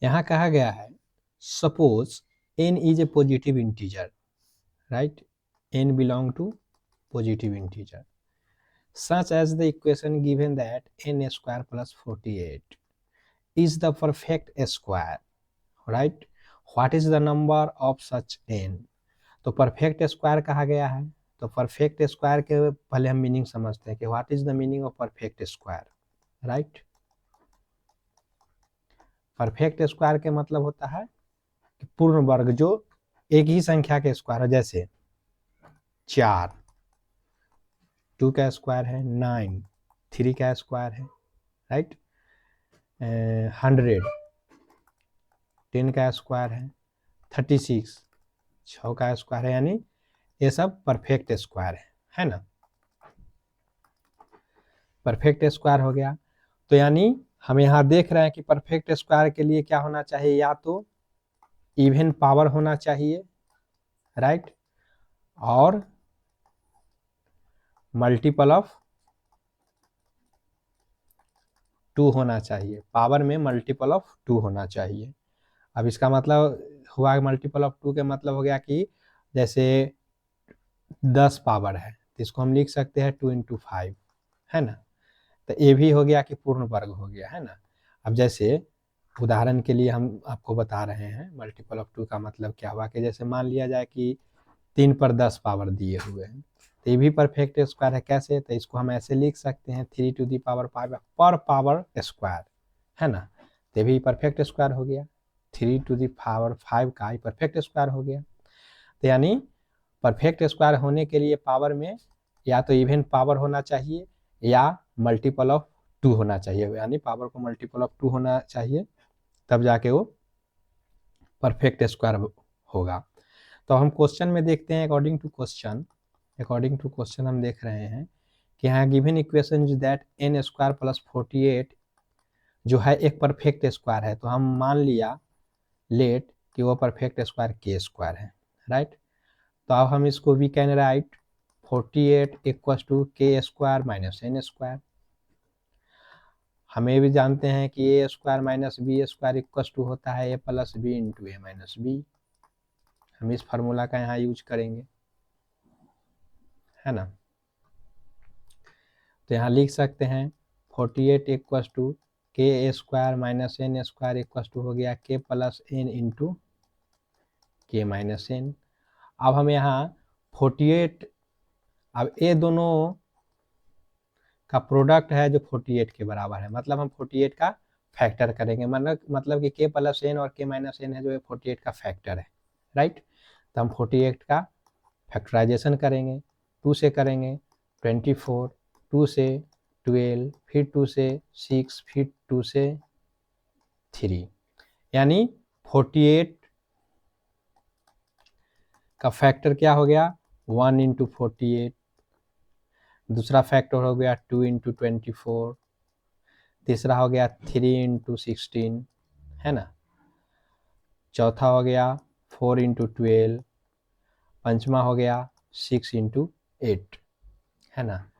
यहाँ कहा गया है suppose n is a positive integer, right, n belong to positive integer such as the equation given that n square plus 48 is the perfect square, right? What is the number of such n? तो perfect square कहा गया है, तो perfect square के पहले हम meaning समझते हैं कि what is the meaning of perfect square, right. Perfect square के मतलब होता है कि पूर्ण वर्ग जो एक ही संख्या के स्क्वायर है, जैसे 4 2 का स्क्वायर है, 9 3 का स्क्वायर है, राइट, 100 10 का स्क्वायर है, 36 6 का स्क्वायर है, यानी ये सब परफेक्ट स्क्वायर है ना। परफेक्ट स्क्वायर हो गया, तो यानी हम यहाँ देख रहे हैं कि परफेक्ट स्क्वायर के लिए क्या होना चाहिए, या तो इवन पावर होना चाहिए, राइट, और मल्टीपल ऑफ 2 होना चाहिए, पावर में मल्टीपल ऑफ 2 होना चाहिए। अब इसका मतलब हुआ मल्टीपल ऑफ 2 के मतलब हो गया कि जैसे 10 पावर है तो इसको हम लिख सकते हैं 2 × 5, है ना। तो ये भी हो गया कि पूर्ण वर्ग हो गया, है ना। अब जैसे उदाहरण के लिए हम आपको बता रहे हैं मल्टीपल ऑफ 2 का मतलब क्या हुआ कि जैसे मान लिया जाए कि 3 पर 10 पावर दिए हुए हैं, तो ये भी परफेक्ट स्क्वायर है। कैसे, तो इसको हम ऐसे लिख सकते हैं 3 टू दी पावर 5 पर पावर स्क्वायर, है ना। तो ये भी परफेक्ट स्क्वायर हो गया, 3 टू दी पावर 5 का ही परफेक्ट स्क्वायर हो गया। तो यानी परफेक्ट स्क्वायर होने के लिए पावर में या तो इवन पावर होना चाहिए या मल्टीपल ऑफ 2 होना चाहिए, यानी पावर को मल्टीपल ऑफ 2 होना चाहिए, तब जाके वो परफेक्ट स्क्वायर होगा। तो हम क्वेश्चन में देखते हैं, अकॉर्डिंग टू क्वेश्चन हम देख रहे हैं कि यहाँ given equation is that n square plus 48 जो है एक परफेक्ट स्क्वायर है। तो हम मान लिया लेट कि वो परफेक्ट स्क्वायर के स्क्वायर है, राइट। तो अब हम इसको we can write 48 equals to के स्क्वायर माइनस एन स्क्वायर। हमें भी जानते हैं कि A square minus B square equals to होता है A plus B into A minus B. हम इस फार्मूला का यहाँ यूज करेंगे, है ना। तो यहाँ लिख सकते हैं 48 इक्वल्स टू के square minus N square equals to हो गया k plus n into k minus n. अब हम यहाँ 48, अब ये दोनों का प्रोडक्ट है जो 48 के बराबर है, मतलब हम 48 का फैक्टर करेंगे, मतलब कि के प्लस एन और के माइनस एन है जो 48 का फैक्टर है, राइट। तो हम 48 का फैक्टराइजेशन करेंगे, 2 से करेंगे 24, 2 से 12, फिर 2 से 6, फिर 2 से 3, यानी 48 का फैक्टर क्या हो गया 1 × 48, दूसरा फैक्टर हो गया 2 × 24, तीसरा हो गया 3 × 16, है ना। चौथा हो गया 4 × 12, पंचमा हो गया 6 × 8, है ना।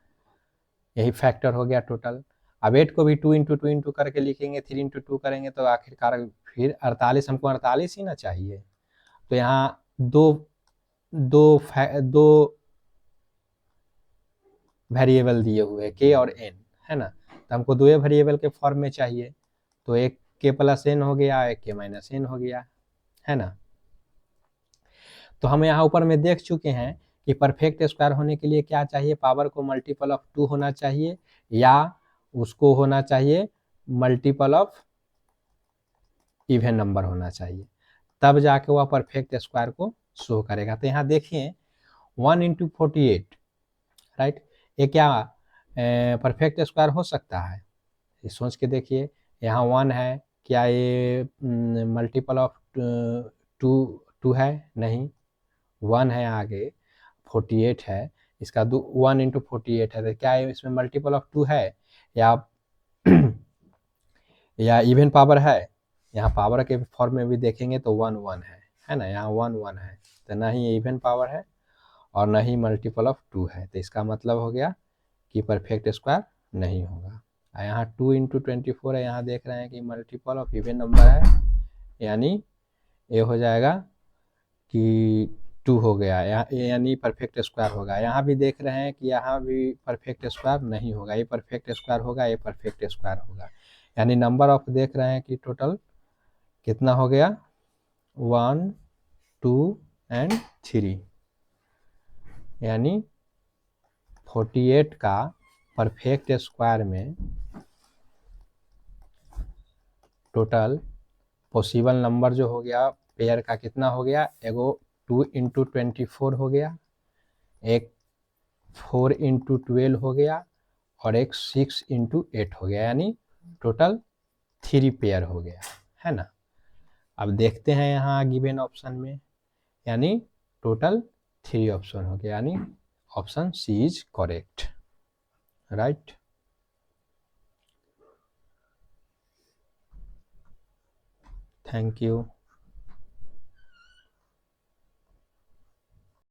यही फैक्टर हो गया टोटल। अब 8 को भी 2 × 2 × करके लिखेंगे, 3 × 2 करेंगे तो आखिरकार फिर 48, हमको 48 ही ना चाहिए। तो यहाँ दो वेरिएबल दिए हुए के और एन, है ना। तो हमको 2 वेरिएबल के फॉर्म में चाहिए, तो एक के प्लस एन हो गया, एक के माइनस एन हो गया, है ना। तो हम यहाँ ऊपर में देख चुके हैं कि परफेक्ट स्क्वायर होने के लिए क्या चाहिए, पावर को मल्टीपल ऑफ 2 होना चाहिए या उसको होना चाहिए मल्टीपल ऑफ इवन नंबर होना चाहिए, तब जाके वह परफेक्ट स्क्वायर को शो करेगा। तो यहाँ देखिए 1 × 48, राइट, ये क्या परफेक्ट स्क्वायर हो सकता है, ये सोच के देखिए। यहाँ 1 है, क्या ये मल्टीपल ऑफ 2 है, नहीं, 1 है, आगे 48 है, इसका 1 × 48 है, तो क्या है इसमें मल्टीपल ऑफ 2 है या इवन पावर है। यहाँ पावर के फॉर्म में भी देखेंगे तो 1 1 है ना, यहाँ 1 1 है, तो ना ही इवन पावर है और ना ही मल्टीपल ऑफ 2 है। तो इसका मतलब हो गया कि परफेक्ट स्क्वायर नहीं होगा। यहाँ 2 × 24 है, यहाँ देख रहे हैं कि मल्टीपल ऑफ इवन नंबर है, यानी ये हो जाएगा कि 2 हो गया, यानी परफेक्ट स्क्वायर होगा। यहाँ भी देख रहे हैं कि यहाँ भी परफेक्ट स्क्वायर नहीं होगा, ये परफेक्ट स्क्वायर होगा, ये परफेक्ट स्क्वायर होगा। यानी नंबर ऑफ देख रहे हैं कि टोटल कितना हो गया, 1 2 एंड 3, यानी 48 का परफेक्ट स्क्वायर में टोटल पॉसिबल नंबर जो हो गया पेयर का कितना हो गया, एगो 2 इंटू 24 हो गया, एक 4 इंटू 12 हो गया, और एक 6 इंटू 8 हो गया, यानी टोटल 3 पेयर हो गया, है ना। अब देखते हैं यहाँ गिवन ऑप्शन में, यानी टोटल 3 ऑप्शन हो गया, यानी option C is correct, right. Thank you.